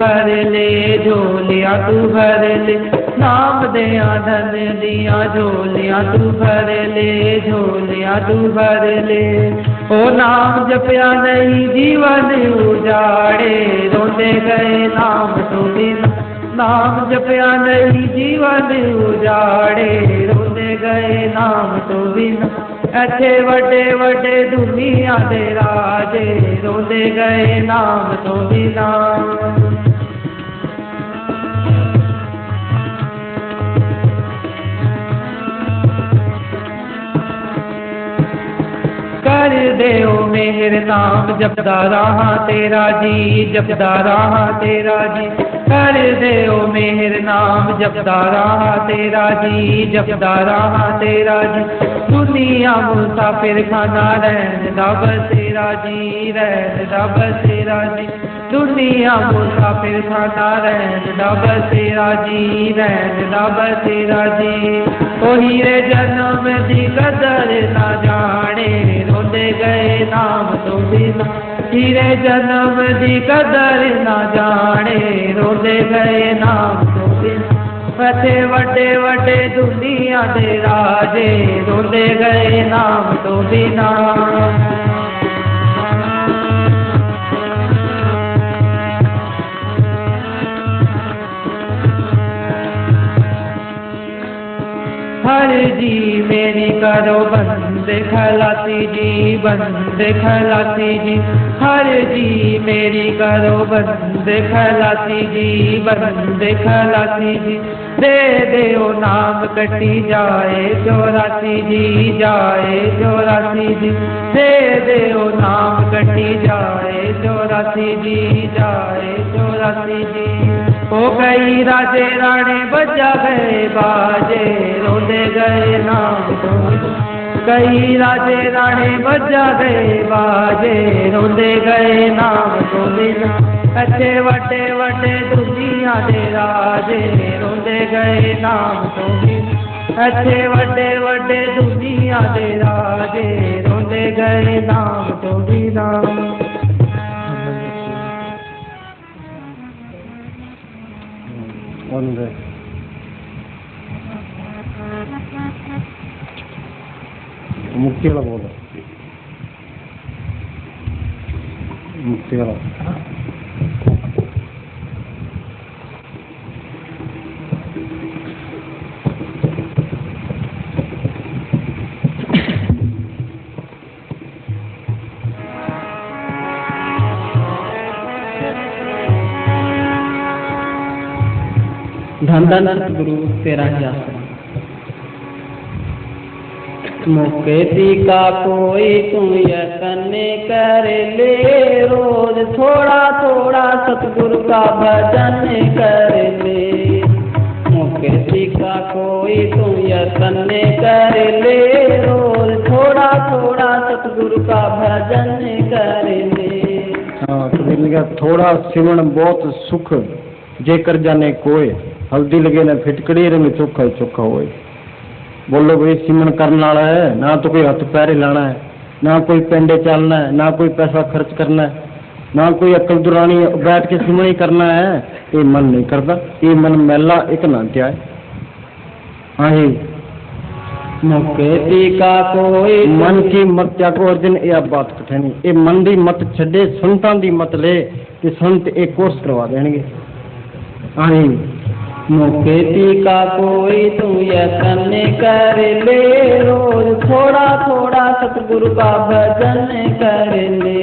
भर ले झोलियां तू भर ले, नाम दिया धन दिया झोलियां तू भर ले, झोलियां तू भर ले। ओ नाम जपया नहीं जीवन उजाड़े, रोंदे गए नाम तो बिना, नाम जपया नहीं जीवन उजाड़े, रोंदे गए नाम तो बिना। ऐथे वड्डे वड्डे दुनिया दे राजे, रोंदे गए नाम तो बिना। कर दे ओ मेहर नाम जपदा रहा तेरा जी, जपदा रहा तेरा जी। कर दे ओ मेहर नाम जपदा रहा तेरा जी, जपदा रहा तेरा जी। दुनिया मुसाफिर खाना रहन दा बसेरा जी, रहन दा बसेरा जी। दुनिया मुसाफिर खाना रहन दा बसेरा जी, रहन दा बसेरा जी। ओ हीरे जन्म दी कदर ना जाने, रोंदे गए नाम तो बिना। हीरे जन्म दी कदर ना जाने, रोंदे गए नाम तो बिना। ऐथे वड्डे वड्डे दुनिया दे राजे, रोंदे गए नाम तो बिना। हर जी मेरी करो बंदे खलासी जी, बंदे खलासी जी। हर जी मेरी करो बंदे खलासी जी, बंदे खलासी जी। दे दे ओ नाम कटी जाए 84 जी, जाए 84 जी। दे दे ओ नाम कटी जाए 84 जी, जाए 84 जी। ओ कई राजे राणे बजा गए बाजे, रोंदे गए नाम तो। कई राजे राणे बजा गए बाजे, रोंदे गए नाम तो बिना। अच्छे वड्डे वड्डे दुनिया दे राजे, रोंदे गए नाम तो बिना। अच्छे वड्डे वड्डे दुनिया दे राजे, रोंदे गए नाम तो बिना। मुक्ति वाला बोलो, मुक्ति वाला। धन धन सतगुरु तेरा ही आसरा। मुके टीका कोई तू यतन कर ले, रोज थोड़ा थोड़ा सतगुरु का भजन कर ले। मुके टीका कोई तू यतन कर ले, रोज थोड़ा थोड़ा सतगुरु का भजन कर ले। हाँ कबीर ने कहा थोड़ा सिमण बहुत सुख, जेकर जाने कोय। हल्दी लगे ना फिटकड़ी रंग चोखा चोखा होए। बोलो भाई सिमन करने वाला है ना, तो कोई हथ पैर हिलाना है, ना कोई पेंडे चलना है, ना कोई पैसा खर्च करना है, ना कोई अकल दुरानी बैठ के सिमन ही करना है। ये मन नहीं करता, ये मन मैला एक नाट्या है। हाँ ही मुके टीका कोई मन की मत त्यागो अर्जुन, यह बात कठिन। ये मन की मत छे, संतां की मत ले कि संत एक कोर्स करवा देंगे। हाँ ही मुके टीका कोई तू यतन कर ले, रोज थोड़ा थोड़ा सतगुरु का भजन कर ले।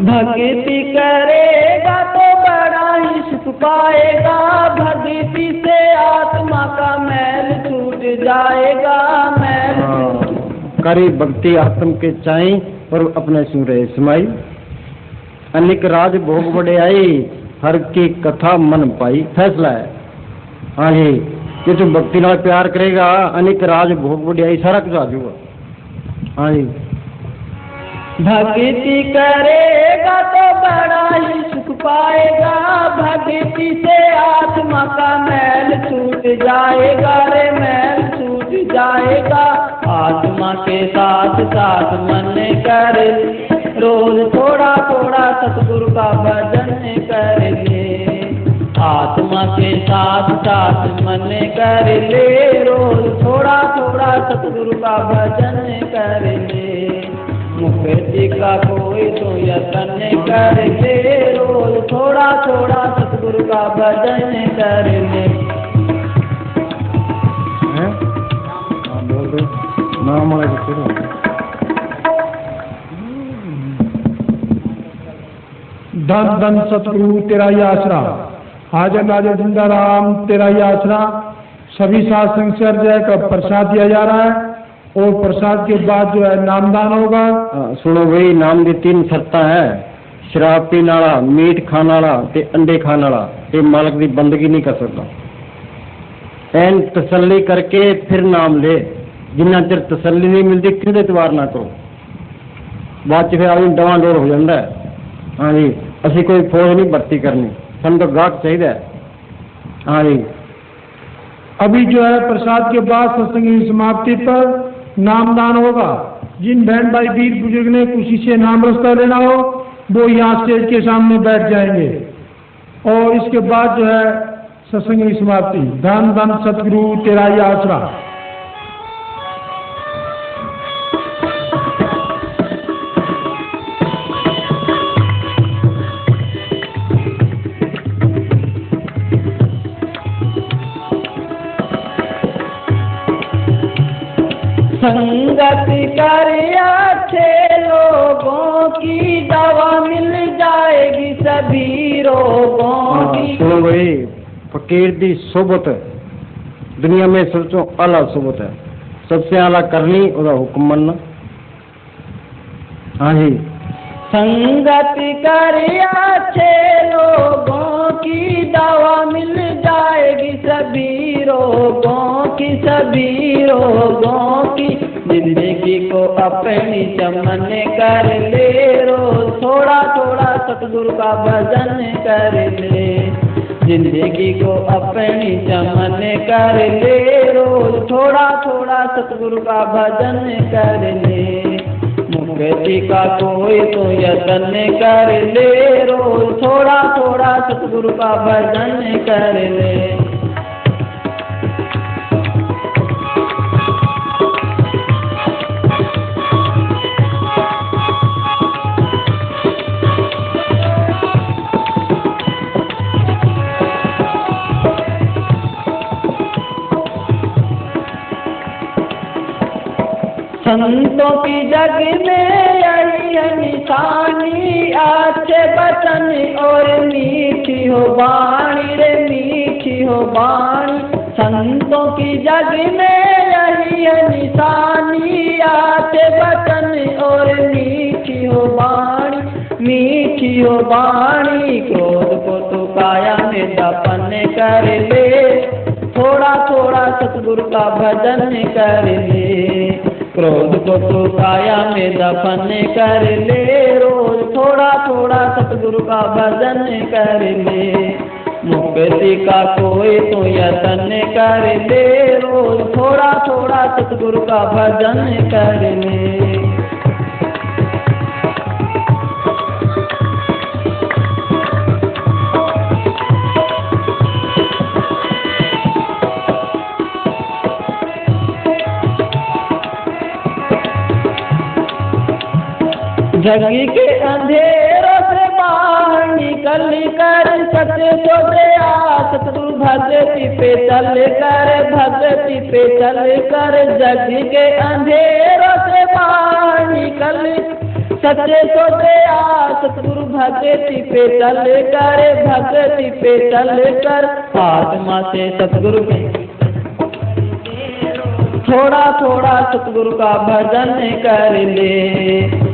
भक्ति करेगा तो बड़ा ही सुख पाएगा, भक्ति से आत्मा का मैल छूट जाएगा, मैल करी भक्ति आत्म के चाई और अपने सूरे समाई। अनेक राज भोग बड़े आई, हर की कथा मन पाई। फैसला है हाँ जी, कि तू भक्ति नाल प्यार करेगा, अनेक राज भोग बड़े आई, सारा कुछ आ जाऊगा। हाँ जी। भक्ति करेगा तो बड़ा ही सुख पाएगा, भक्ति से आत्मा का मैल छूट जाएगा रे, मैल छूट जाएगा। आत्मा के साथ साथ मन कर रोज थोड़ा थोड़ा सतगुरु का भजन कर ले। आत्मा के साथ साथ मन कर ले, रोज थोड़ा थोड़ा सतगुरु का भजन कर ले। मुक्ति का कोई तो यतन कर ले, रोज थोड़ा थोड़ा सतगुरु का भजन कर ले। हाँ बोल दो नाम वाला। धन धन सतगुरु तेरा ही आसरा, हाजर नाजर जिंदा राम तेरा ही आसरा। सभी सात संग से अर्जय का प्रसाद दिया जा रहा है और प्रसाद के बाद जो है नामदान होगा। सुनो भाई, नाम की 3 शर्तां है। शराब पीने वाला, मीट खाने वाला ते अंडे खाने वाला ये मालक की बंदगी नहीं कर सकता। एन तसल्ली करके फिर नाम ले, जिन्ना चिर तसल्ली नहीं मिलती किसी एतबार ना करो, बाद फिर आदमी डवाडोल हो जाता है। हाँ जी, असी कोई फौज नहीं भर्ती करनी, सन तो गाहक चाहिए। हाँ जी। अभी जो है प्रसाद के बाद सत्संग की समाप्ति पर नामदान होगा। जिन बहन भाई वीर बुजुर्ग ने किसी से नाम रस्ता लेना हो वो यहाँ स्टेज के सामने बैठ जाएंगे और इसके बाद जो है सत्संग की समाप्ति। धन धन सतगुरु तेरा ही आसरा। संगत कर अच्छे लोगों की दवा मिल जाएगी सभी रोगों की। सुनो भाई, फकीर दी सोबत दुनिया में सबसे आला सोबत है, सबसे आला करनी और हुक्म मनना। हाँ जी। संगत कर अच्छे लोगों की दवा मिल जाएगी सभी रोगों की, सभी रोगों की। जिंदगी को अपनी चमन कर ले, रोज थोड़ा थोड़ा सतगुरु का भजन कर ले। जिंदगी को अपनी चमन कर ले, रोज थोड़ा थोड़ा सतगुरु का भजन कर ले। मुक्ति का कोई तो यतन कर ले, रोज थोड़ा थोड़ा सतगुरु का भजन कर ले। संतों की जग में यही है निशानी, अच्छे बचन और मीठी हो वाणी रे, मीठी हो वाणी। संतों की जग में यही है निशानी, अच्छे बचन और मीठी हो वाणी, मीठी हो वाणी। क्रोध को तो काया में दफन कर ले, थोड़ा थोड़ा सतगुरु का भजन कर ले। क्रोध को तो काया में दफन कर ले, रोज थोड़ा थोड़ा सतगुरु का भजन कर ले। मुक्ति का कोई तो यतन कर ले, रोज थोड़ा थोड़ा सतगुरु का भजन कर ले। जग के अंधेरों से बाहर निकल कर सत्य सोते सतगुरु भक्ति पे चल कर, भक्ति पे चल कर। जग के अंधेरों से बाहर निकल सत्य सोते सतगुरु भक्ति पे चल कर, भक्ति पे चल कर। आत्मा से सतगुरु में थोड़ा थोड़ा सतगुरु का भजन कर ले।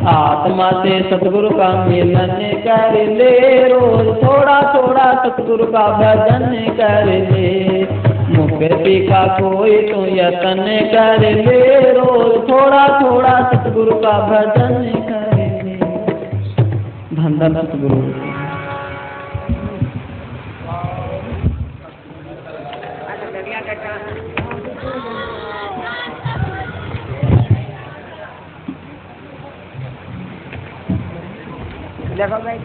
आत्मा से सतगुरु का मिलन कर ले, रोज थोड़ा थोड़ा सतगुरु का भजन कर ले। मुक्ति का कोई तो यतन कर ले, रोज थोड़ा थोड़ा सतगुरु सतगुरु का भजन करे। धन धन सतगुरु। लगा भाई